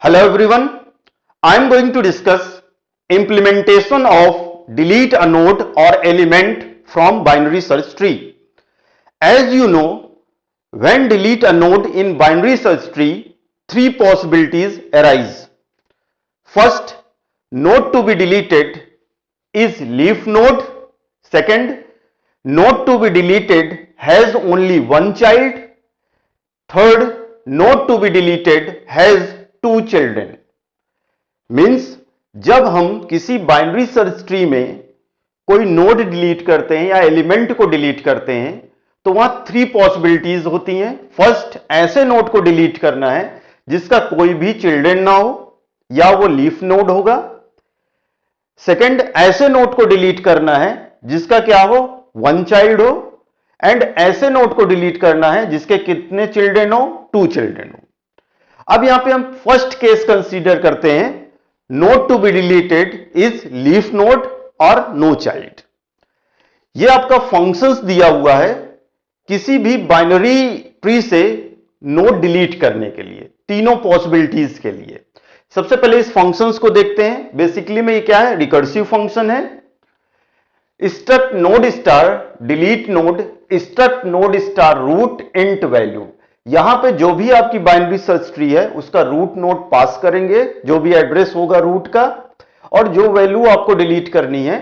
Hello everyone, I am going to discuss implementation of delete a node or element from binary search tree. As you know, when delete a node in binary search tree, three possibilities arise. First, node to be deleted is leaf node. Second, node to be deleted has only one child. Third, node to be deleted has two children. Means जब हम किसी binary search tree में कोई node delete करते हैं या element को delete करते हैं तो वहां थ्री पॉसिबिलिटीज होती हैं. फर्स्ट, ऐसे नोड को डिलीट करना है जिसका कोई भी चिल्ड्रन ना हो या वो लीफ नोड होगा. सेकंड, ऐसे नोड को डिलीट करना है जिसका क्या हो, वन चाइल्ड हो. एंड ऐसे नोड को डिलीट करना है जिसके कितने चिल्ड्रन हो, टू चिल्ड्रन हो. अब यहां पे हम फर्स्ट केस कंसीडर करते हैं. Node to be deleted is leaf node और नो चाइल्ड. ये आपका फंक्शंस दिया हुआ है किसी भी बाइनरी ट्री से नोड डिलीट करने के लिए, तीनों पॉसिबिलिटीज के लिए. सबसे पहले इस फंक्शंस को देखते हैं. बेसिकली में ये क्या है, रिकर्सिव फंक्शन है. Struct node star delete node struct node star root int value. यहां पे जो भी आपकी बाइनरी सर्च ट्री है उसका रूट नोड पास करेंगे, जो भी एड्रेस होगा रूट का, और जो वैल्यू आपको डिलीट करनी है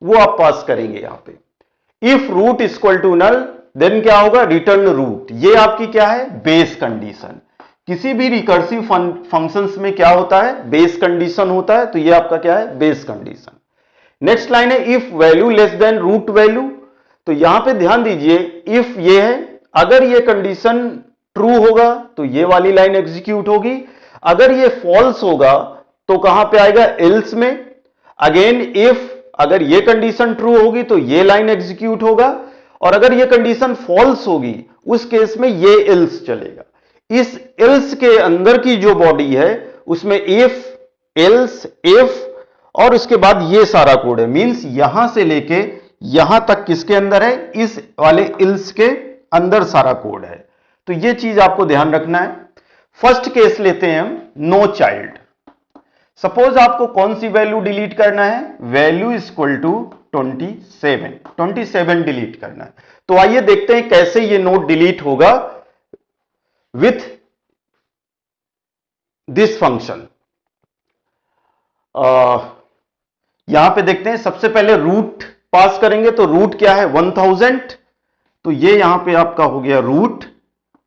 वो आप पास करेंगे यहां पे. If root equal to null then क्या होगा, रिटर्न रूट. ये आपकी क्या है, बेस कंडीशन. किसी भी रिकर्सिव फंक्शंस में क्या होता है, बेस कंडीशन होता है. तो ये आपका क्या है, बेस कंडीशन. नेक्स्ट लाइन है if value less than root value. तो यहां पे ध्यान दीजिए, इफ ये है, अगर ये कंडीशन ट्रू होगा तो ये वाली लाइन एग्जीक्यूट होगी. अगर ये फॉल्स होगा तो कहां पे आएगा, एल्स में. अगेन इफ, अगर ये कंडीशन ट्रू होगी तो ये लाइन एग्जीक्यूट होगा, और अगर ये कंडीशन फॉल्स होगी उस केस में ये एल्स चलेगा. इस एल्स के अंदर की जो बॉडी है उसमें इफ, एल्स, इफ और उसके बाद ये सारा कोड है. मींस यहां से लेके यहां तक किसके अंदर है, इस वाले एल्स के अंदर सारा कोड है. तो ये चीज आपको ध्यान रखना है. फर्स्ट केस लेते हैं हम, नो चाइल्ड. सपोज आपको कौन सी वैल्यू डिलीट करना है, वैल्यू इक्वल टू 27 डिलीट करना है. तो आइए देखते हैं कैसे ये नोड डिलीट होगा विथ दिस फंक्शन. यहां पे देखते हैं, सबसे पहले रूट पास करेंगे. तो रूट क्या है, 1000. तो ये यहां पे आपका हो गया रूट.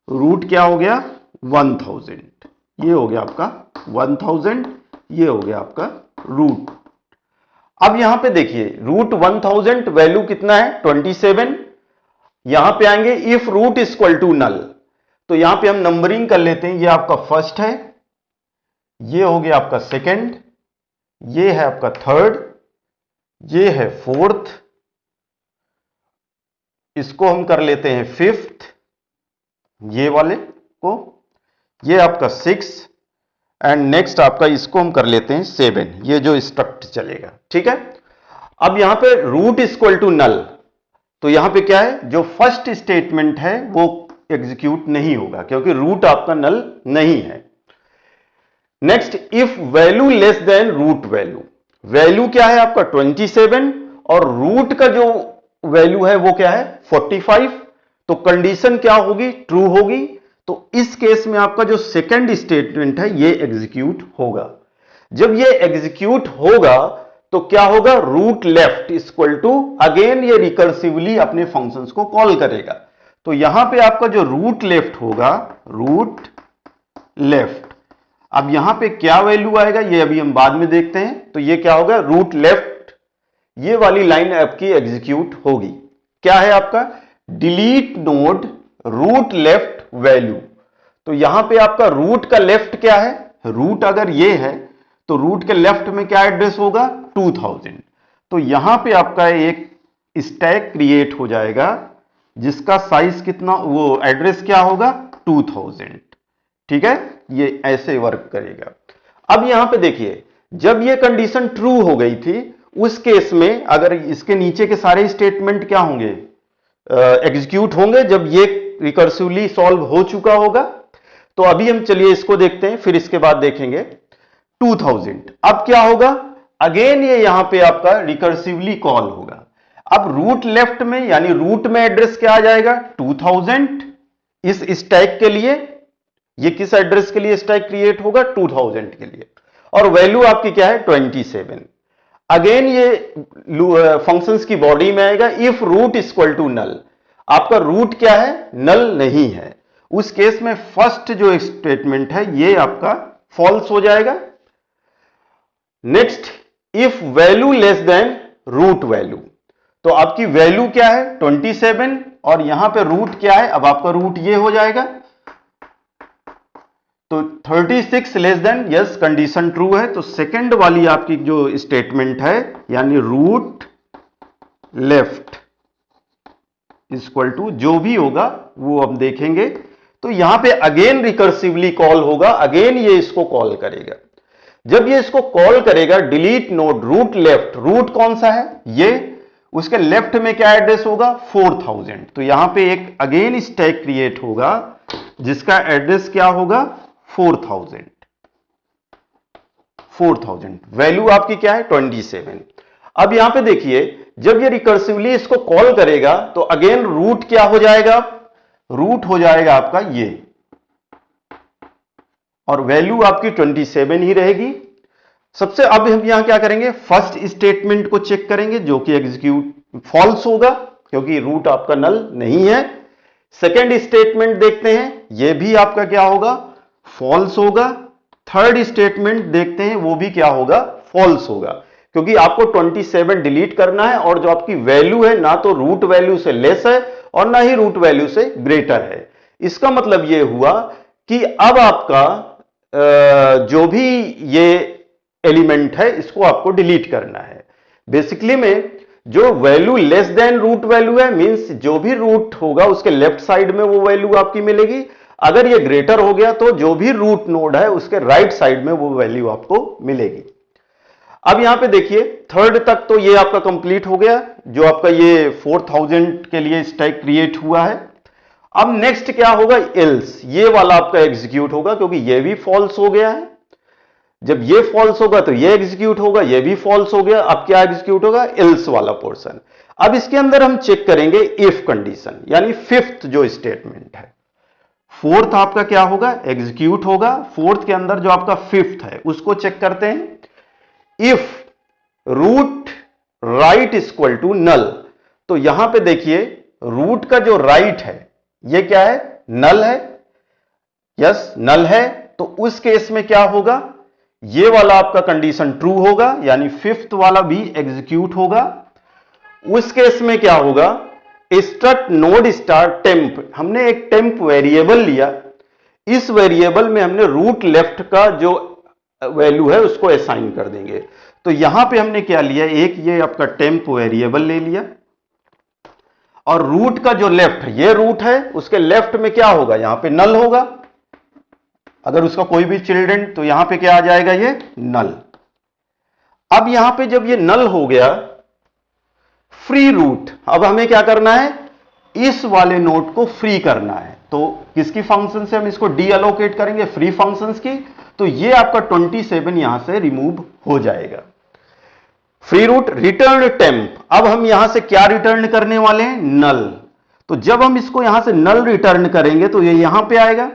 रूट क्या हो गया, 1000. ये हो गया आपका 1000, ये हो गया आपका रूट. अब यहां पे देखिए, रूट 1000, वैल्यू कितना है, 27. यहां पे आएंगे if root equal to null. तो यहां पे हम नंबरिंग कर लेते हैं. ये आपका फर्स्ट है, ये हो गया आपका सेकंड, ये है आपका थर्ड, ये है फोर्थ, इसको हम कर लेते हैं फिफ्थ, ये वाले को, ये आपका सिक्स, एंड नेक्स्ट आपका इसको हम कर लेते हैं 7. ये जो स्ट्रक्ट चलेगा, ठीक है. अब यहां पे रूट इक्वल टू नल. तो यहां पे क्या है, जो फर्स्ट स्टेटमेंट है वो एग्जीक्यूट नहीं होगा क्योंकि रूट आपका नल नहीं है. Next, if value less than root value. Value क्या है आपका 27 और रूट का जो वैल्यू है वो क्या है 45. तो कंडीशन क्या होगी, ट्रू होगी. तो इस केस में आपका जो सेकंड स्टेटमेंट है ये एग्जीक्यूट होगा. जब ये एग्जीक्यूट होगा तो क्या होगा, root left equal to, again ये रिकर्सिवली अपने फंक्शंस को कॉल करेगा. तो यहां पे आपका जो रूट लेफ्ट होगा, रूट लेफ्ट. अब यहां पे क्या वैल्यू आएगा ये अभी हम बाद में देखते हैं. तो ये क्या होगा, रूट लेफ्ट, ये वाली लाइन आपकी एग्जीक्यूट होगी. क्या है आपका, delete node root left value. तो यहां पे आपका रूट का लेफ्ट क्या है, रूट अगर ये है तो रूट के लेफ्ट में क्या एड्रेस होगा, 2000. तो यहां पे आपका एक स्टैक क्रिएट हो जाएगा जिसका साइज कितना, वो एड्रेस क्या होगा, 2000. ठीक है, ये ऐसे वर्क करेगा. अब यहां पे देखिए, जब ये कंडीशन ट्रू हो गई थी उस केस में अगर इसके नीचे के सारे स्टेटमेंट क्या होंगे, एग्जीक्यूट होंगे जब ये रिकर्सिवली सॉल्व हो चुका होगा. तो अभी हम चलिए इसको देखते हैं, फिर इसके बाद देखेंगे 2000। अब क्या होगा, अगेन ये यहां पे आपका रिकर्सिवली कॉल होगा। अब रूट लेफ्ट में यानी रूट में एड्रेस क्या आ जाएगा 2000 इस स्टैक के लिए। ये किस एड्रेस के लिए स्टैक क्रिएट होगा 2000 के लिए, और वैल्यू आपकी क्या है 27। अगेन ये फंक्शंस की बॉडी में आएगा if root equal to null. आपका रूट क्या है, नल नहीं है, उस केस में फर्स्ट जो स्टेटमेंट है ये आपका फॉल्स हो जाएगा। Next, if value less than root value, तो आपकी वैल्यू क्या है 27 और यहां पे रूट क्या है, अब आपका रूट ये हो जाएगा, तो 36 less than, yes condition true है, तो सेकंड वाली आपकी जो स्टेटमेंट है यानी रूट लेफ्ट इक्वल टू जो भी होगा वो हम देखेंगे। तो यहां पे अगेन रिकर्सिवली कॉल होगा, अगेन ये इसको कॉल करेगा। जब ये इसको कॉल करेगा delete node root left, root कौन सा है ये, उसके लेफ्ट में क्या एड्रेस होगा 4000, तो यहां पे एक अगेन स्टैक क्रिएट होगा जिसका एड्रेस क्या होगा 4000। वैल्यू आपकी क्या है 27। अब यहां पे देखिए जब ये रिकर्सिवली इसको कॉल करेगा तो अगेन रूट क्या हो जाएगा, रूट हो जाएगा आपका ये, और वैल्यू आपकी 27 ही रहेगी। सबसे अब हम यहां क्या करेंगे, फर्स्ट स्टेटमेंट को चेक करेंगे जो कि एग्जीक्यूट फॉल्स होगा क्योंकि रूट आपका नल नहीं है। सेकेंड स्टेटमेंट देखते हैं, यह भी आपका क्या होगा फॉल्स होगा। थर्ड स्टेटमेंट देखते हैं, वो भी क्या होगा फॉल्स होगा क्योंकि आपको 27 डिलीट करना है और जो आपकी वैल्यू है ना तो रूट वैल्यू से लेस है और ना ही रूट वैल्यू से ग्रेटर है। इसका मतलब यह हुआ कि अब आपका जो भी ये एलिमेंट है इसको आपको डिलीट करना है। बेसिकली में जो value less than root value है मींस जो भी रूट होगा उसके लेफ्ट साइड में वो वैल्यू आपकी मिलेगी। अगर ये ग्रेटर हो गया तो जो भी रूट नोड है उसके राइट साइड में वो वैल्यू आपको मिलेगी। अब यहां पे देखिए थर्ड तक तो ये आपका कंप्लीट हो गया, जो आपका ये 4000 के लिए स्टैक क्रिएट हुआ है। अब नेक्स्ट क्या होगा, एल्स, ये वाला आपका एग्जीक्यूट होगा क्योंकि ये भी फॉल्स हो गया है। जब ये फॉल्स होगा तो ये एग्जीक्यूट होगा, ये भी फॉल्स हो गया, अब क्या एग्जीक्यूट होगा एल्स वाला पोर्शन। अब इसके अंदर हम चेक करेंगे इफ कंडीशन यानी फिफ्थ जो स्टेटमेंट है। फोर्थ आपका क्या होगा एग्जीक्यूट होगा, फोर्थ के अंदर जो आपका फिफ्थ है उसको चेक करते हैं। If root right equal to null, तो यहां पे देखिए रूट का जो राइट है ये क्या है नल है, यस नल है, तो उस केस में क्या होगा ये वाला आपका कंडीशन ट्रू होगा यानी फिफ्थ वाला भी एग्जीक्यूट होगा। उस केस में क्या होगा स्ट्रक्ट नोड स्टार टेम्प, हमने एक टेम्प वेरिएबल लिया, इस वेरिएबल में हमने रूट लेफ्ट का जो वैल्यू है उसको असाइन कर देंगे। तो यहां पे हमने क्या लिया, एक ये आपका टेम्प वेरिएबल ले लिया और रूट का जो लेफ्ट ये रूट है उसके लेफ्ट में क्या होगा यहां पे नल होगा, अगर उसका कोई भी चिल्ड्रन तो यहां पे क्या आ जाएगा ये नल। अब यहां पे जब ये नल हो गया फ्री रूट, अब हमें क्या करना है इस वाले नोड को फ्री करना है, तो किसकी फंक्शन से हम इसको डी अलोकेट करेंगे फ्री फंक्शंस की, तो ये आपका 27 यहां से रिमूव हो जाएगा। फ्री रूट रिटर्न टेम्प, अब हम यहां से क्या रिटर्न करने वाले हैं नल, तो जब हम इसको यहां से नल रिटर्न करेंगे तो ये यहां पे आएगा,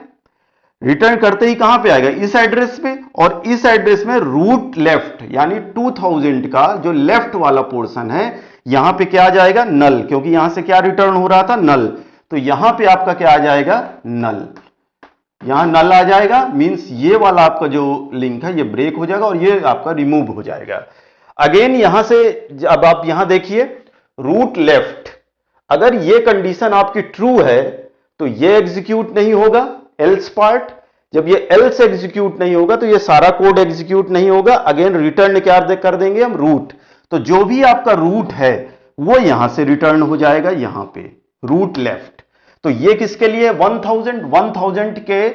रिटर्न करते ही कहां पे आएगा इस एड्रेस पे, और इस एड्रेस में रूट लेफ्ट यानी 2000 का जो लेफ्ट वाला पोर्शन है यहां पे क्या आ जाएगा नल, क्योंकि यहां से क्या रिटर्न हो रहा था नल, तो यहां पे आपका क्या आ जाएगा नल, यहां नल आ जाएगा मींस ये वाला आपका जो लिंक है ये ब्रेक हो जाएगा और ये आपका रिमूव हो जाएगा। अगेन यहां से अब आप यहां देखिए रूट लेफ्ट, अगर ये कंडीशन आपकी ट्रू है तो ये एग्जीक्यूट नहीं होगा एल्स पार्ट, जब ये एल्स एग्जीक्यूट नहीं होगा तो ये सारा कोड एग्जीक्यूट नहीं होगा। अगेन रिटर्न क्या कर देंगे हम रूट, तो जो भी आपका रूट है वो यहां से रिटर्न हो जाएगा यहां पे रूट लेफ्ट, तो ये किसके लिए 1000 के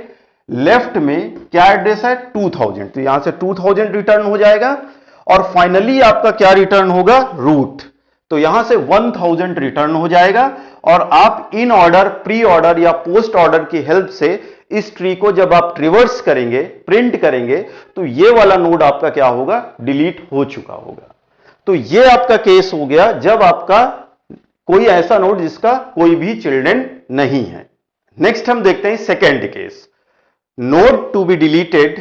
लेफ्ट में क्या एड्रेस है 2000, तो यहां से 2000 रिटर्न हो जाएगा और फाइनली आपका क्या रिटर्न होगा रूट, तो यहां से 1000 रिटर्न हो जाएगा और आप इन ऑर्डर प्री ऑर्डर या पोस्ट ऑर्डर की हेल्प से इस ट्री को जब आप ट्रिवर्स करेंगे, प्रिंट करेंगे, तो ये वाला नोड आपका क्या होगा, डिलीट हो चुका होगा। तो ये आपका केस हो गया जब आपका कोई ऐसा नोड जिसका कोई भी चिल्ड्रन नहीं है। नेक्स्ट हम देखते हैं second case, node to be deleted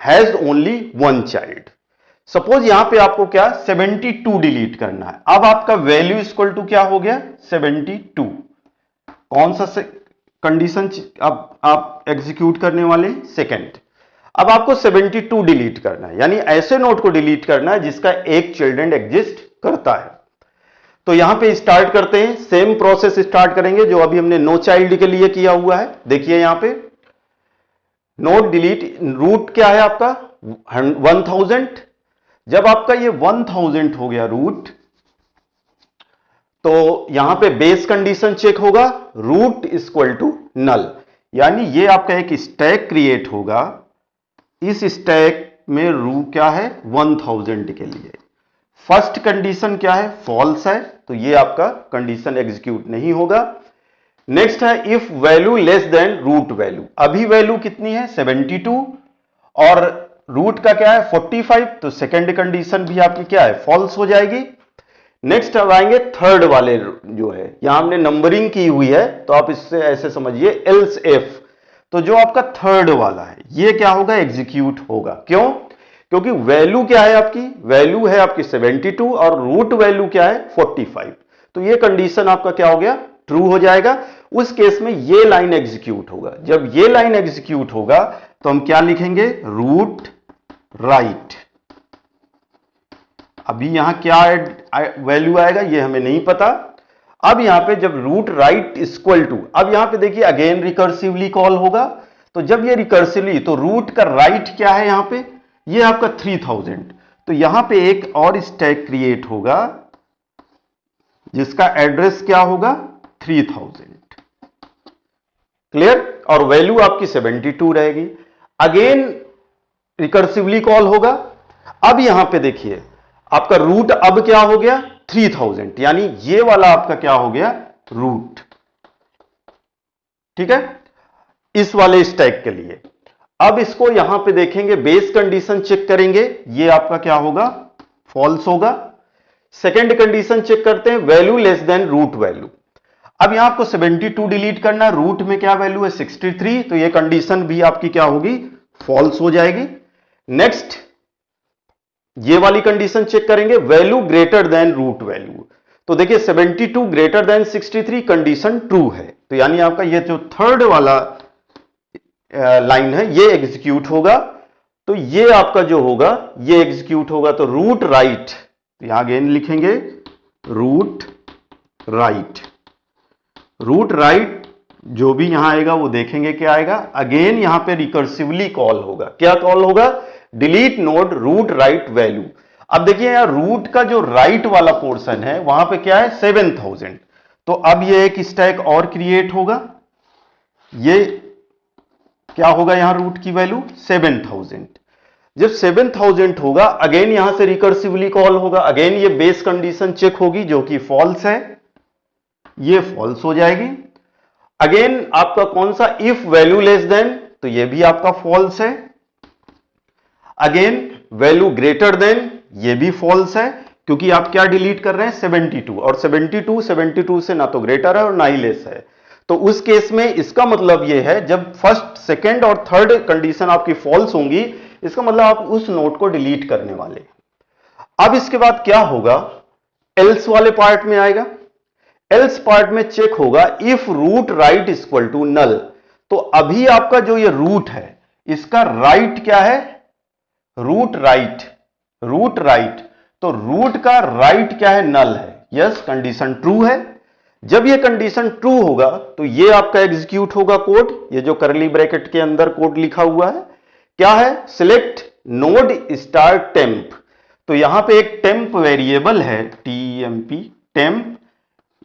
has only one child. Suppose यहां पे आपको क्या 72 डिलीट करना है। अब आपका वैल्यू इक्वल टू क्या हो गया 72। कौन सा कंडीशन अब आप एग्जीक्यूट करने वाले, सेकेंड। अब आपको 72 डिलीट करना है, यानी ऐसे नोड को डिलीट करना है जिसका एक चिल्ड्रन एग्जिस्ट करता है। तो यहां पे स्टार्ट करते हैं, सेम प्रोसेस स्टार्ट करेंगे जो अभी हमने नो चाइल्ड के लिए किया हुआ है। देखिए यहां पे नोड डिलीट, रूट क्या है आपका 1000। जब आपका ये 1000 हो गया रूट, तो यहां पे बेस कंडीशन चेक होगा, रूट इक्वल टू नल, यानी ये आपका एक स्टैक क्रिएट होगा। इस स्टैक में रू क्या है 1000 के लिए। फर्स्ट कंडीशन क्या है, फॉल्स है, तो ये आपका कंडीशन एग्जीक्यूट नहीं होगा। नेक्स्ट है if value less than root value. अभी वैल्यू कितनी है 72 और रूट का क्या है 45, तो सेकेंड कंडीशन भी आपकी क्या है फॉल्स हो जाएगी। नेक्स्ट अब आएंगे थर्ड वाले, जो है यहां हमने नंबरिंग की हुई है, तो आप इससे ऐसे समझिए एल्स इफ। तो जो आपका थर्ड वाला है ये क्या होगा एग्जीक्यूट होगा। क्यों, क्योंकि वैल्यू क्या है आपकी, वैल्यू है आपकी 72 और रूट वैल्यू क्या है 45। तो ये कंडीशन आपका क्या हो गया ट्रू हो जाएगा। उस केस में ये लाइन एग्जीक्यूट होगा। जब ये लाइन एग्जीक्यूट होगा तो हम क्या लिखेंगे, रूट राइट। अभी यहां क्या वैल्यू आएगा ये हमें नहीं पता। अब यहां पे जब रूट राइट इक्वल टू, अब यहां पे देखिए अगेन रिकर्सिवली कॉल होगा। तो जब ये रिकर्सिवली, तो रूट का राइट क्या है यहां पे, ये आपका 3000। तो यहां पे एक और स्टैक क्रिएट होगा जिसका एड्रेस क्या होगा 3000। क्लियर, और वैल्यू आपकी 72 रहेगी। अगेन रिकर्सिवली कॉल होगा। अब यहां पे देखिए आपका रूट अब क्या हो गया 3000, यानी ये वाला आपका क्या हो गया रूट। ठीक है, इस वाले स्टैक के लिए। अब इसको यहां पे देखेंगे, बेस कंडीशन चेक करेंगे, ये आपका क्या होगा फॉल्स होगा। सेकेंड कंडीशन चेक करते हैं, value less than root value. अब यहां आपको 72 डिलीट करना है, रूट में क्या वैल्यू है 63, तो ये कंडीशन भी आपकी क्या होगी फॉल्स हो जाएगी। नेक्स्ट ये वाली कंडीशन चेक करेंगे, value greater than root value. तो देखिए 72 ग्रेटर देन 63 कंडीशन ट्रू है, तो यानी आपका ये जो थर्ड वाला लाइन है ये एग्जीक्यूट होगा। तो ये आपका जो होगा ये एग्जीक्यूट होगा। तो रूट राइट, यहां अगेन लिखेंगे रूट राइट। रूट राइट जो भी यहां आएगा वो देखेंगे क्या आएगा। अगेन यहां पे रिकर्सिवली कॉल होगा, क्या कॉल होगा, delete node root right value. अब देखिए यहां रूट का जो राइट वाला पोर्शन है वहां पे क्या है 7000। तो अब ये एक स्टैक और क्रिएट होगा, ये क्या होगा यहां रूट की वैल्यू 7000। जब 7000 होगा अगेन यहां से रिकर्सिवली कॉल होगा, अगेन ये बेस कंडीशन चेक होगी जो कि फॉल्स है, ये फॉल्स हो जाएगी। अगेन आपका कौन सा इफ वैल्यू लेस देन, तो ये भी आपका फॉल्स है। अगेन वैल्यू ग्रेटर देन, ये भी फॉल्स है, क्योंकि आप क्या डिलीट कर रहे हैं 72, और 72 से ना तो ग्रेटर है और ना ही लेस है। तो उस केस में इसका मतलब यह है जब फर्स्ट सेकेंड और थर्ड कंडीशन आपकी फॉल्स होंगी, इसका मतलब आप उस नोट को डिलीट करने वाले। अब इसके बाद क्या होगा, एल्स वाले पार्ट में आएगा। एल्स पार्ट में चेक होगा if root right equal to null. तो अभी आपका जो ये रूट है इसका राइट क्या है रूट राइट, रूट राइट। तो रूट का राइट क्या है नल है, यस कंडीशन ट्रू है। जब ये कंडीशन ट्रू होगा तो ये आपका एग्जीक्यूट होगा कोड, ये जो करली ब्रैकेट के अंदर कोड लिखा हुआ है क्या है, सिलेक्ट नोड स्टार टेम्प। तो यहां पे एक टेम्प वेरिएबल है टीएमपी टेम्प,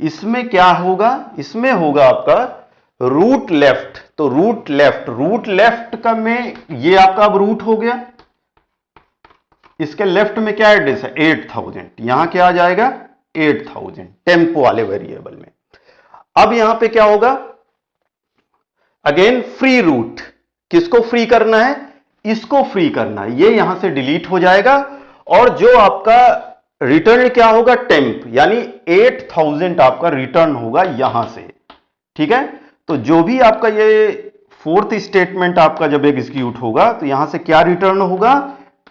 इसमें क्या होगा, इसमें होगा आपका रूट लेफ्ट। तो रूट लेफ्ट, रूट लेफ्ट का में ये आपका अब रूट हो गया, इसके लेफ्ट में क्या एड्रेस है 8000, यहां क्या आ जाएगा 8000 टेम्पो वाले वेरिएबल में। अब यहां पे क्या होगा, अगेन फ्री रूट, किसको फ्री करना है, इसको फ्री करना है, ये यहां से डिलीट हो जाएगा और जो आपका रिटर्न क्या होगा, टेम्प, यानी 8000 आपका रिटर्न होगा यहां से। ठीक है, तो जो भी आपका ये फोर्थ स्टेटमेंट आपका जब एग्जीक्यूट होगा तो यहां से क्या रिटर्न होगा,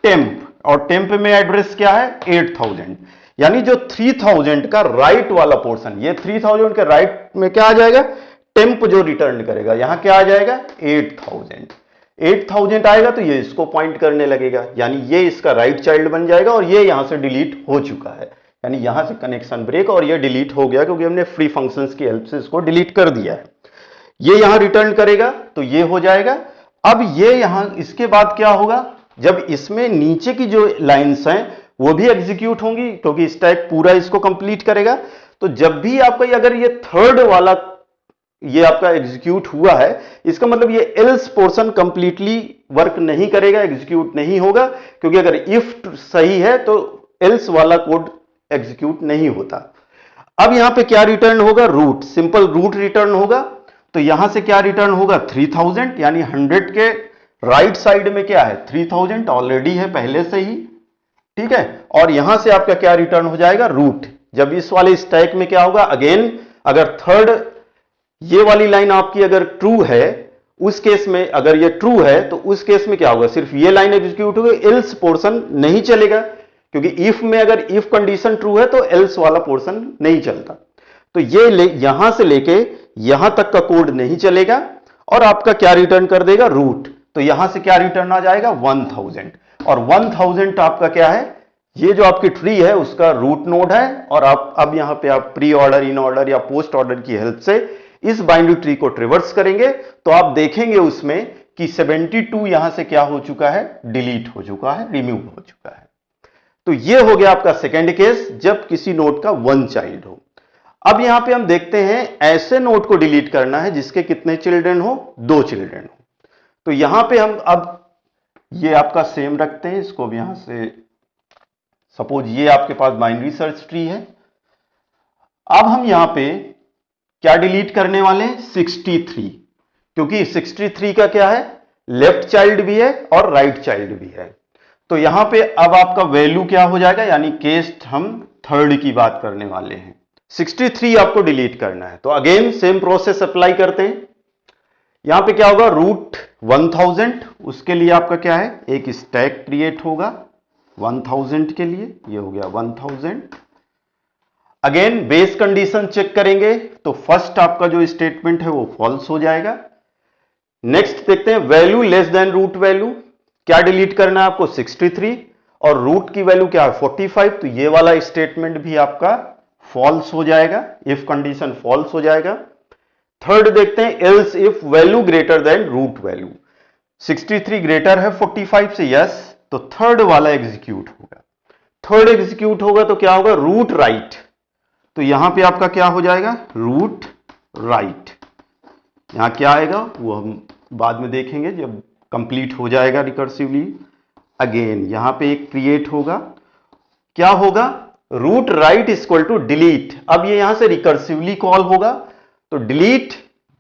टेम्प, और टेम्प में एड्रेस क्या है, 8000, यानी जो 3000 का राइट वाला पोर्शन, ये 3000 के राइट में क्या आ जाएगा, टेम्प जो रिटर्न करेगा यहां क्या आ जाएगा, 8000 आएगा तो ये इसको पॉइंट करने लगेगा, यानी ये इसका राइट चाइल्ड बन जाएगा और ये यहां से डिलीट हो चुका है, यानी यहां से कनेक्शन ब्रेक और ये डिलीट हो गया क्योंकि हमने फ्री फंक्शंस की हेल्प से इसको डिलीट कर दिया है। ये यहां रिटर्न करेगा तो ये हो जाएगा। अब ये यहां इसके बाद क्या होगा, जब इसमें नीचे की जो लाइंस हैं वो भी एग्जीक्यूट होंगी क्योंकि स्टैक पूरा इसको कंप्लीट करेगा, तो जब भी आपका अगर ये थर्ड वाला ये आपका एग्जीक्यूट हुआ है, इसका मतलब ये एल्स पोर्शन कंप्लीटली वर्क नहीं करेगा, एग्जीक्यूट नहीं होगा, क्योंकि अगर इफ सही है तो एल्स वाला कोड एग्जीक्यूट नहीं होता। अब यहां पे क्या रिटर्न होगा, रूट, सिंपल रूट रिटर्न होगा, तो यहां से क्या रिटर्न होगा, 3000, यानी 100 के राइट साइड में क्या है, 3000 ऑलरेडी है पहले से ही। ठीक है, और यहां से आपका क्या रिटर्न हो जाएगा, रूट। जब इस वाले स्टैक में क्या होगा, अगेन अगर थर्ड ये वाली लाइन आपकी अगर ट्रू है, उस केस में अगर ये ट्रू है तो उस केस में क्या होगा, सिर्फ ये लाइन एग्जीक्यूट होगी, एल्स पोर्शन नहीं चलेगा, क्योंकि इफ में अगर इफ कंडीशन ट्रू है तो एल्स वाला पोर्शन नहीं चलता। तो ये यहां से लेके यहां तक का कोड नहीं चलेगा और आपका क्या रिटर्न कर देगा, रूट। तो यहां से क्या रिटर्न आ जाएगा, 1000, और 1000 आपका क्या है, ये जो आपकी ट्री है उसका रूट नोड है, और आप अब यहां पे आप प्री ऑर्डर, इन ऑर्डर या पोस्ट ऑर्डर की हेल्प से इस बाइनरी ट्री को ट्रिवर्स करेंगे तो आप देखेंगे उसमें कि 72 यहां से क्या हो चुका है, डिलीट हो चुका है, रिमूव हो चुका है। तो ये हो गया आपका सेकेंड केस, जब किसी नोड का 1 चाइल्ड हो। अब यहां पे हम देखते हैं ऐसे नोड को डिलीट करना है जिसके कितने चिल्ड्रन हो, 2 चिल्ड्रन हो। तो यहां पे हम अब ये आपका सेम रखते हैं, इसको भी यहां से, सपोज ये आपके पास बाइनरी सर्च ट्री है। अब हम यहां पे क्या डिलीट करने वाले हैं, 63, क्योंकि 63 का क्या है, लेफ्ट चाइल्ड भी है और राइट चाइल्ड भी है। तो यहां पे अब आपका वैल्यू क्या हो जाएगा, यानी केस हम थर्ड की बात करने वाले हैं, 63 आपको डिलीट करना है। तो अगेन सेम प्रोसेस अप्लाई करते हैं। यहां पे क्या होगा, रूट 1000, उसके लिए आपका क्या है, एक स्टैक क्रिएट होगा 1000 के लिए, ये हो गया 1000। अगेन बेस कंडीशन चेक करेंगे तो फर्स्ट आपका जो स्टेटमेंट है वो फॉल्स हो जाएगा। नेक्स्ट देखते हैं, value less than root value, क्या डिलीट करना है आपको, 63, और रूट की वैल्यू क्या है, 45, तो ये वाला स्टेटमेंट भी आपका फॉल्स हो जाएगा, इफ कंडीशन फॉल्स हो जाएगा। थर्ड देखते हैं, else if value greater than root value, 63 greater है 45 से, यस, तो थर्ड वाला एग्जीक्यूट होगा। थर्ड एग्जीक्यूट होगा तो क्या होगा, रूट राइट, तो यहां पे आपका क्या हो जाएगा, रूट राइट। यहां क्या आएगा वो हम बाद में देखेंगे जब कंप्लीट हो जाएगा रिकर्सिवली। अगेन यहां पे एक क्रिएट होगा, क्या होगा, root right equal to delete. अब ये यहां से रिकर्सिवली कॉल होगा, तो डिलीट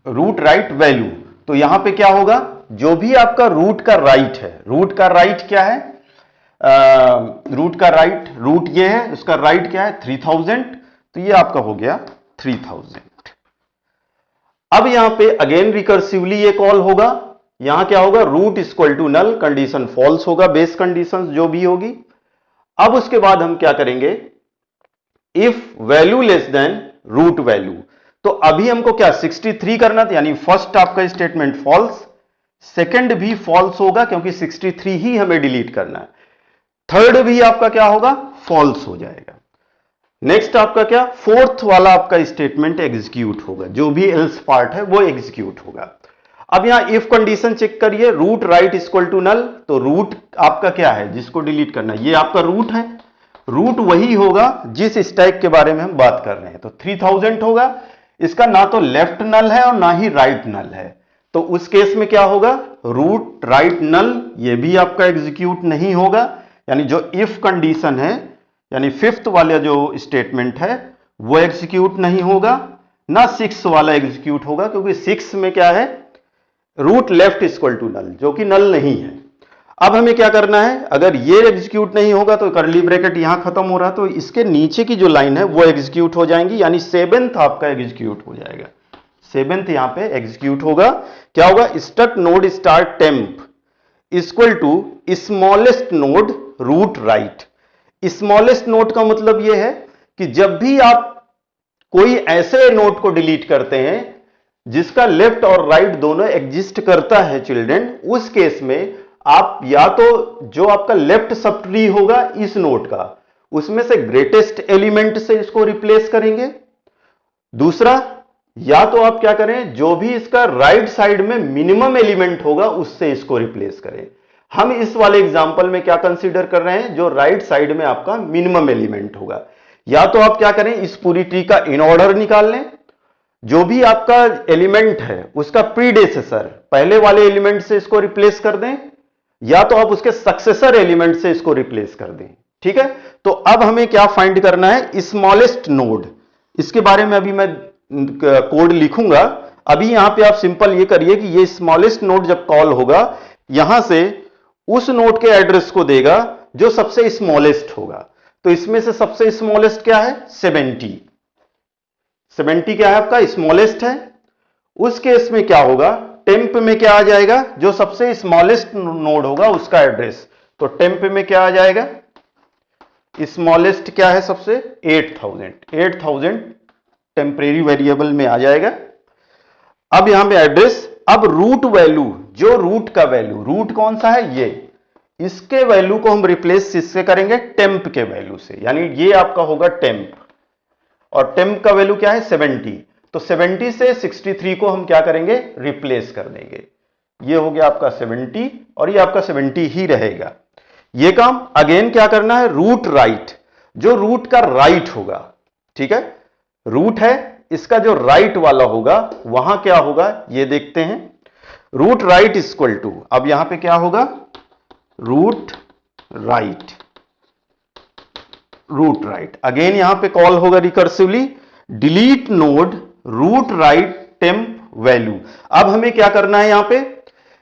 रूट राइट वैल्यू, तो यहां पे क्या होगा, जो भी आपका रूट का राइट है, रूट का राइट क्या है, रूट का राइट, रूट ये है, उसका राइट क्या है, 3000, तो ये आपका हो गया 3000। अब यहां पे अगेन रिकर्सिवली ये कॉल होगा, यहां क्या होगा, root equal to null, condition false होगा, बेस कंडीशन जो भी होगी। अब उसके बाद हम क्या करेंगे, if value less than root value, तो अभी हमको क्या 63 करना था, यानी फर्स्ट आपका स्टेटमेंट फॉल्स, सेकंड भी फॉल्स होगा क्योंकि 63 ही हमें डिलीट करना है, थर्ड भी आपका क्या होगा, फॉल्स हो जाएगा। नेक्स्ट आपका क्या, फोर्थ वाला आपका स्टेटमेंट एग्जीक्यूट होगा, जो भी एल्स पार्ट है वो एग्जीक्यूट होगा। अब यहां इफ कंडीशन चेक करिए, root right equal to null, तो रूट आपका क्या है जिसको डिलीट करना है, ये आपका रूट है, रूट वही होगा जिस स्टैक के बारे में हम बात कर रहे हैं, तो 3000 होगा, इसका ना तो लेफ्ट नल है और ना ही राइट नल है, तो उस केस में क्या होगा, रूट राइट नल, ये भी आपका एग्जीक्यूट नहीं होगा, यानी जो इफ कंडीशन है, यानी फिफ्थ वाला जो स्टेटमेंट है वो एग्जीक्यूट नहीं होगा, ना 6 वाला एग्जीक्यूट होगा, क्योंकि 6 में क्या है, root left equal to null, जो कि नल नहीं है। अब हमें क्या करना है, अगर ये एग्जीक्यूट नहीं होगा तो करली ब्रैकेट यहां खत्म हो रहा, तो इसके नीचे की जो लाइन है वो एग्जीक्यूट हो जाएंगी, यानी सेवेंथ आपका एग्जीक्यूट हो जाएगा। सेवेंथ यहां पे एग्जीक्यूट होगा। क्या होगा, struct node star temp equal to smallest node root right. Smallest node का मतलब यह है कि जब भी आप कोई ऐसे नोड को डिलीट करते हैं जिसका लेफ्ट और राइट दोनों एग्जिस्ट करता है चिल्ड्रन, उस केस में आप या तो जो आपका लेफ्ट सब ट्री होगा इस नोड का, उसमें से ग्रेटेस्ट एलिमेंट से इसको रिप्लेस करेंगे। दूसरा, या तो आप क्या करें, जो भी इसका राइट साइड में मिनिमम एलिमेंट होगा उससे इसको रिप्लेस करें। हम इस वाले एग्जांपल में क्या कंसीडर कर रहे हैं, जो राइट साइड में आपका मिनिमम एलिमेंट होगा। या तो आप क्या करें, इस पूरी ट्री का इन ऑर्डर निकाल लें, जो भी आपका एलिमेंट है उसका प्रीडेसेसर पहले वाले एलिमेंट से इसको रिप्लेस कर दें, या तो आप उसके सक्सेसर एलिमेंट से इसको रिप्लेस कर दें। ठीक है, तो अब हमें क्या फाइंड करना है, स्मॉलेस्ट नोड। इसके बारे में अभी मैं कोड लिखूंगा। अभी यहां पे आप सिंपल ये करिए कि ये स्मॉलेस्ट नोड जब कॉल होगा, यहां से उस नोड के एड्रेस को देगा जो सबसे स्मॉलेस्ट होगा। तो इसमें से सबसे स्मॉलेस्ट क्या है, 70। 70 क्या है आपका, स्मॉलेस्ट है। उस केस में क्या होगा, टेम्प में क्या आ जाएगा, जो सबसे स्मॉलेस्ट नोड होगा उसका एड्रेस। तो टेम्प में क्या आ जाएगा, स्मॉलेस्ट क्या है सबसे, 8000 टेम्परेरी वेरिएबल में आ जाएगा। अब यहां पे एड्रेस, अब रूट वैल्यू, जो रूट का वैल्यू, रूट कौन सा है ये, इसके वैल्यू को हम रिप्लेस इससे करेंगे टेम्प के वैल्यू से, यानी ये आपका होगा टेम्प, और टेम्प का वैल्यू क्या है 70। तो 70 से 63 को हम क्या करेंगे, रिप्लेस कर देंगे। ये हो गया आपका 70 और ये आपका 70 ही रहेगा। ये काम अगेन क्या करना है, रूट राइट, जो रूट का राइट होगा, ठीक है, रूट है इसका जो राइट वाला होगा वहां क्या होगा ये देखते हैं। रूट राइट इक्वल टू, अब यहां पे क्या होगा, root right, root right again यहां पे कॉल होगा recursively, delete node root right temp value. अब हमें क्या करना है, यहां पे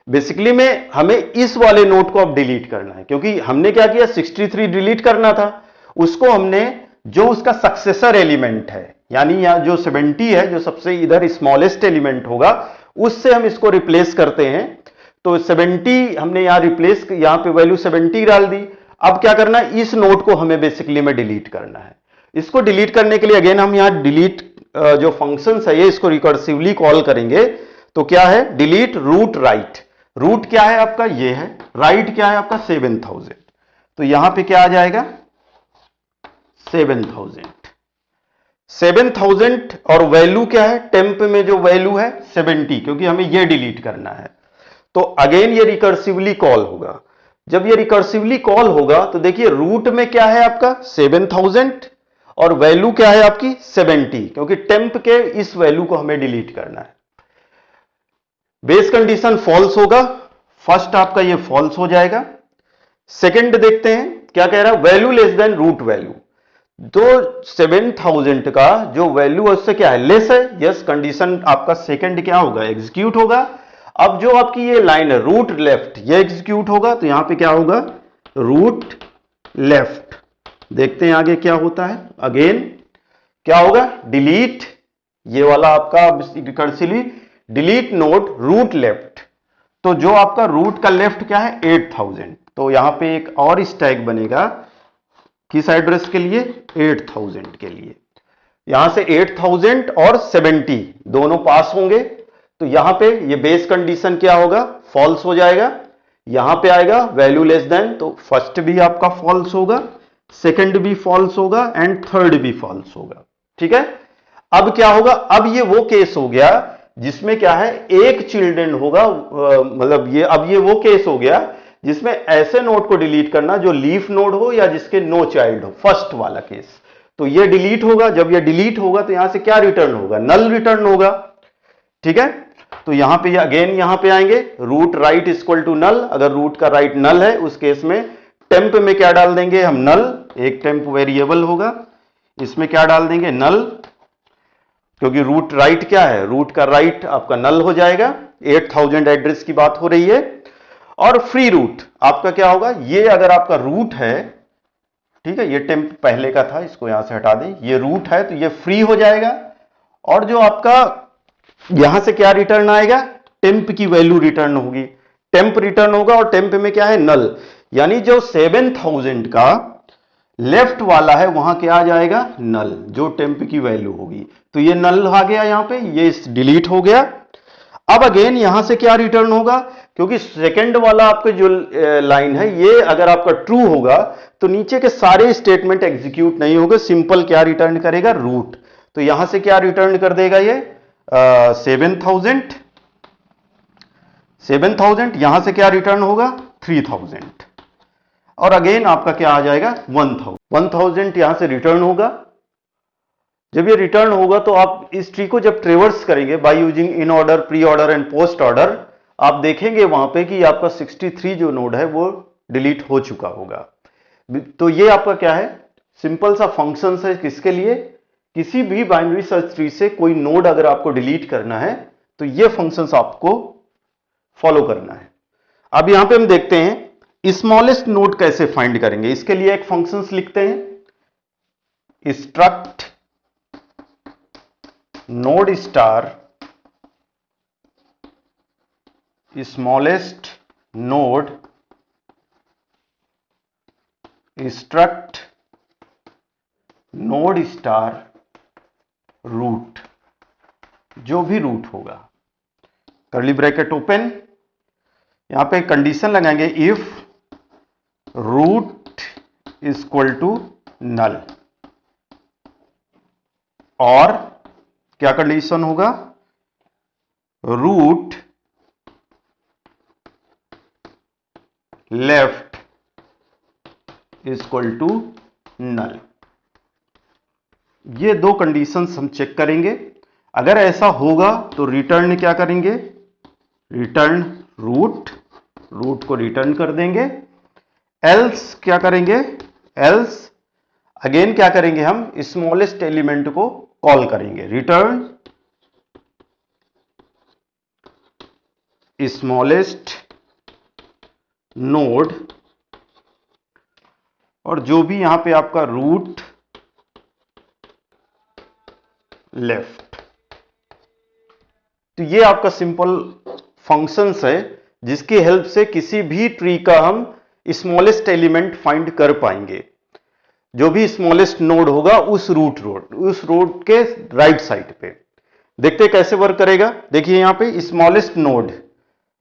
बेसिकली में हमें इस वाले नोड को अब डिलीट करना है, क्योंकि हमने क्या किया 63 डिलीट करना था, उसको हमने जो उसका सक्सेसर एलिमेंट है, यानी यहां जो 70 है, जो सबसे इधर स्मॉलेस्ट एलिमेंट होगा, उससे हम इसको रिप्लेस करते हैं। तो 70 हमने यहां रिप्लेस, यहां पे वैल्यू 70 डाल दी। अब क्या करना है, इस नोड को हमें बेसिकली में डिलीट करना है। इसको डिलीट करने के लिए अगेन हम यहां डिलीट जो फंक्शन है ये, इसको रिकर्सिवली कॉल करेंगे। तो क्या है, डिलीट रूट राइट, रूट क्या है आपका ये है, राइट क्या है आपका 7000। तो यहां पे क्या आ जाएगा 7000 और वैल्यू क्या है, टेम्प में जो वैल्यू है 70, क्योंकि हमें ये डिलीट करना है। तो अगेन ये रिकर्सिवली कॉल होगा। जब ये रिकर्सिवली कॉल होगा तो देखिए रूट में क्या है आपका 7000 और वैल्यू क्या है आपकी 70, क्योंकि टेम्प के इस वैल्यू को हमें डिलीट करना है। बेस कंडीशन फॉल्स होगा, फर्स्ट आपका ये फॉल्स हो जाएगा। सेकंड देखते हैं क्या कह रहा है, value less than root value. तो 7000 का जो वैल्यू है उससे क्या है, लेस है, यस, कंडीशन आपका सेकंड क्या होगा, एग्जीक्यूट होगा। अब जो आपकी ये लाइन है रूट लेफ्ट, ये एग्जीक्यूट होगा। तो यहां पे क्या होगा, रूट लेफ्ट, देखते हैं आगे क्या होता है। अगेन क्या होगा, डिलीट, ये वाला आपका recursively delete node root left. तो जो आपका रूट का लेफ्ट क्या है 8000, तो यहां पे एक और स्टैक बनेगा किस एड्रेस के लिए, 8000 के लिए। यहां से 8000 और 70 दोनों पास होंगे, तो यहां पे ये बेस कंडीशन क्या होगा, फॉल्स हो जाएगा। यहां पे आएगा वैल्यू लेस देन, तो फर्स्ट भी आपका फॉल्स होगा, सेकंड भी फॉल्स होगा एंड थर्ड भी फॉल्स होगा। ठीक है, अब क्या होगा, अब ये वो केस हो गया जिसमें क्या है एक चिल्ड्रन होगा, मतलब ये अब ये वो केस हो गया जिसमें ऐसे नोड को डिलीट करना जो लीफ नोड हो या जिसके नो चाइल्ड हो, फर्स्ट वाला केस। तो ये डिलीट होगा, जब ये डिलीट होगा तो यहां से क्या रिटर्न होगा, नल रिटर्न होगा। ठीक है, तो यहां पे अगेन यहां पे आएंगे root right equal to null. अगर रूट का राइट नल है उस केस में टेम्प में क्या डाल देंगे हम, नल, एक टेम्प वेरिएबल होगा, इसमें क्या डाल देंगे नल, क्योंकि रूट राइट क्या है, रूट का राइट आपका नल हो जाएगा। 8000 एड्रेस की बात हो रही है। और फ्री रूट आपका क्या होगा, ये अगर आपका रूट है, ठीक है, ये टेम्प पहले का था, इसको यहां से हटा दें, ये रूट है तो ये फ्री हो जाएगा। और जो आपका यहां से क्या रिटर्न आएगा, टेम्प की वैल्यू रिटर्न होगी, टेम्प रिटर्न होगा। और टेम्प में क्या है, नल, यानी जो 7000 का लेफ्ट वाला है वहां क्या आ जाएगा, नल, जो टेम्प की वैल्यू होगी। तो ये नल आ गया यहां पे, ये डिलीट हो गया। अब अगेन यहां से क्या रिटर्न होगा, क्योंकि सेकंड वाला आपका जो लाइन है ये अगर आपका ट्रू होगा तो नीचे के सारे स्टेटमेंट एग्जीक्यूट नहीं होंगे, सिंपल क्या रिटर्न करेगा, रूट। तो यहां से क्या रिटर्न कर देगा ये 7000, यहां से क्या रिटर्न होगा 3000, और अगेन आपका क्या आ जाएगा 1000 यहां से रिटर्न होगा। जब ये रिटर्न होगा तो आप इस ट्री को जब ट्रेवर्स करेंगे by using in order, pre order and post order, आप देखेंगे वहां पे कि आपका 63 जो नोड है वो डिलीट हो चुका होगा। तो ये आपका क्या है, सिंपल सा फंक्शन है, किसके लिए, किसी भी बाइनरी सर्च ट्री से कोई नोड अगर आपको डिलीट करना है तो ये फंक्शंस आपको फॉलो करना है। अब यहां पे हम देखते हैं स्मॉलेस्ट नोड कैसे फाइंड करेंगे। इसके लिए एक फंक्शंस लिखते हैं, struct node star smallest node struct node star root, जो भी रूट होगा, कर्ली ब्रैकेट ओपन, यहां पे कंडीशन लगाएंगे if root equal to null, और क्या कंडीशन होगा, root left equal to null. ये दो कंडीशंस हम चेक करेंगे। अगर ऐसा होगा तो रिटर्न क्या करेंगे, रिटर्न रूट, रूट को रिटर्न कर देंगे। एल्स क्या करेंगे, एल्स अगेन क्या करेंगे, हम स्मॉलेस्ट एलिमेंट को कॉल करेंगे, रिटर्न स्मॉलेस्ट नोड, और जो भी यहां पे आपका रूट लेफ्ट। तो ये आपका सिंपल फंक्शंस है जिसकी हेल्प से किसी भी ट्री का हम स्मॉलेस्ट एलिमेंट फाइंड कर पाएंगे। जो भी स्मॉलेस्ट नोड होगा उस रूट के राइट साइड पे। देखते कैसे वर्क करेगा। देखिए यहां पे स्मॉलेस्ट नोड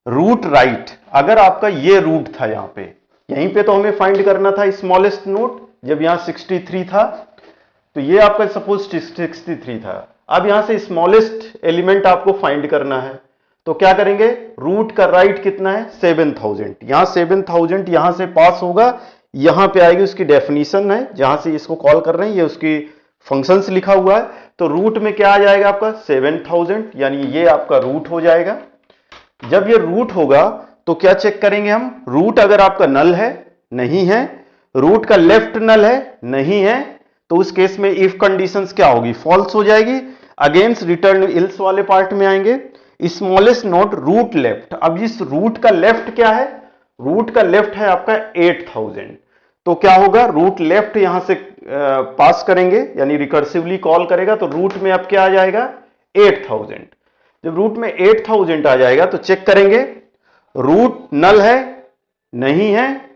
रूट राइट, अगर आपका ये रूट था यहां पे, यहीं पे तो हमें फाइंड करना था स्मॉलेस्ट नोड, जब यहां 63 था तो ये आपका सपोज 63 था। अब यहां से स्मॉलेस्ट एलिमेंट आपको फाइंड करना है, तो क्या करेंगे, रूट का राइट कितना है 7000, यहां 7000 यहां से पास होगा, यहां पे आएगी उसकी डेफिनेशन है, जहां से इसको कॉल कर रहे हैं ये उसकी फंक्शंस लिखा हुआ है। तो रूट में क्या आ जाएगा आपका 7000, यानी ये आपका रूट हो जाएगा। जब ये रूट होगा तो क्या चेक करेंगे हम, रूट अगर आपका नल है, नहीं है, रूट का लेफ्ट नल है, नहीं है, तो उस केस में इफ कंडीशंस क्या होगी, फॉल्स हो जाएगी। अगेंस्ट रिटर्न इल्स वाले पार्ट में आएंगे, स्मॉलेस्ट नोड रूट लेफ्ट। अब इस रूट का लेफ्ट क्या है, रूट का लेफ्ट है आपका 8000, तो क्या होगा, रूट लेफ्ट यहां से पास करेंगे, यानी रिकर्सिवली कॉल करेगा, तो रूट में अब क्या आ जाएगा 8000। जब रूट में 8000 आ जाएगा तो चेक करेंगे रूट नल है, नहीं है,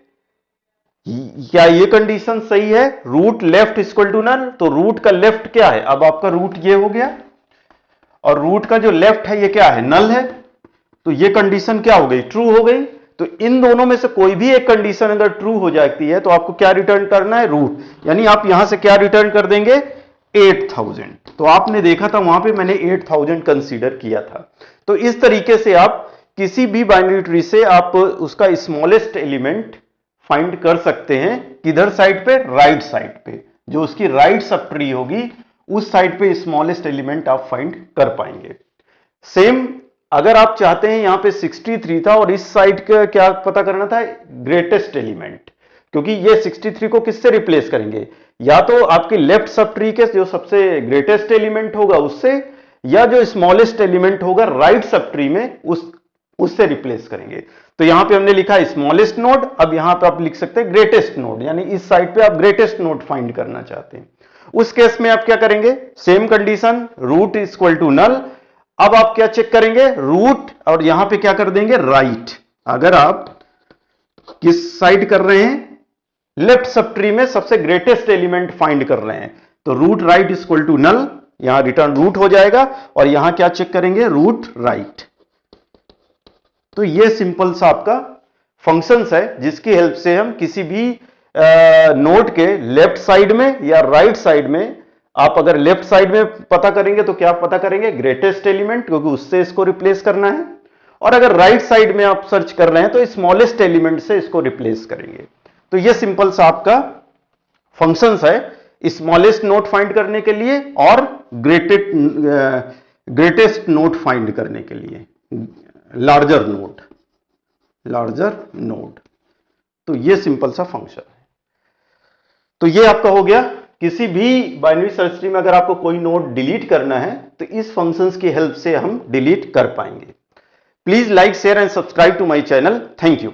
क्या ये कंडीशन सही है, root left equal to null, तो रूट का लेफ्ट क्या है, अब आपका रूट ये हो गया, और रूट का जो लेफ्ट है ये क्या है, नल है, तो ये कंडीशन क्या हो गई, ट्रू हो गई। तो इन दोनों में से कोई भी एक कंडीशन अगर ट्रू हो जाती है तो आपको क्या रिटर्न करना है, रूट, यानी आप यहां से क्या रिटर्न कर देंगे 8000। तो आपने देखा था वहां पे मैंने 8000 कंसीडर किया था। तो इस तरीके से आप किसी भी बाइनरी ट्री से आप उसका स्मॉलेस्ट एलिमेंट फाइंड कर सकते हैं, किधर साइड पे, राइट साइड पे, जो उसकी राइट सब ट्री होगी उस साइड पे स्मॉलेस्ट एलिमेंट आप फाइंड कर पाएंगे। सेम अगर आप चाहते हैं यहां पे 63 था और इस साइड का क्या पता करना था, ग्रेटेस्ट एलिमेंट, क्योंकि ये 63 को किससे रिप्लेस करेंगे, या तो आपकी लेफ्ट सब ट्री के जो सबसे ग्रेटेस्ट एलिमेंट होगा उससे, या जो स्मॉलेस्ट एलिमेंट होगा राइट सब ट्री में उससे रिप्लेस करेंगे। तो यहां पे हमने लिखा स्मॉलेस्ट नोड, अब यहां पे आप लिख सकते हैं ग्रेटेस्ट नोड, यानी इस साइड पे आप ग्रेटेस्ट नोड फाइंड करना चाहते हैं। उस केस में आप क्या करेंगे, same condition, root is equal to null. अब आप क्या चेक करेंगे, रूट और यहां पे क्या कर देंगे, राइट। अगर आप किस साइड कर रहे हैं, लेफ्ट सब ट्री में सबसे ग्रेटेस्ट एलिमेंट फाइंड कर रहे हैं, तो root right is equal to null, यहां रिटर्न रूट हो जाएगा और यहां क्या चेक करेंगे, रूट राइट। तो ये सिंपल सा आपका फंक्शंस है जिसकी हेल्प से हम किसी भी नोड के लेफ्ट साइड में या राइट साइड में, आप अगर लेफ्ट साइड में पता करेंगे तो क्या पता करेंगे, ग्रेटेस्ट एलिमेंट, क्योंकि उससे इसको रिप्लेस करना है, और अगर राइट साइड में आप सर्च कर रहे हैं तो स्मॉलेस्ट एलिमेंट से इसको रिप्लेस करेंगे। तो ये सिंपल सा आपका फंक्शंस है स्मॉलेस्ट नोड फाइंड करने के लिए और ग्रेटेस्ट नोड फाइंड करने के लिए, लार्जर नोड। तो ये सिंपल सा फंक्शन है। तो ये आपका हो गया, किसी भी बाइनरी सर्च ट्री में अगर आपको कोई नोड डिलीट करना है तो इस फंक्शंस की हेल्प से हम डिलीट कर पाएंगे। Please like, share and subscribe to my channel. Thank you.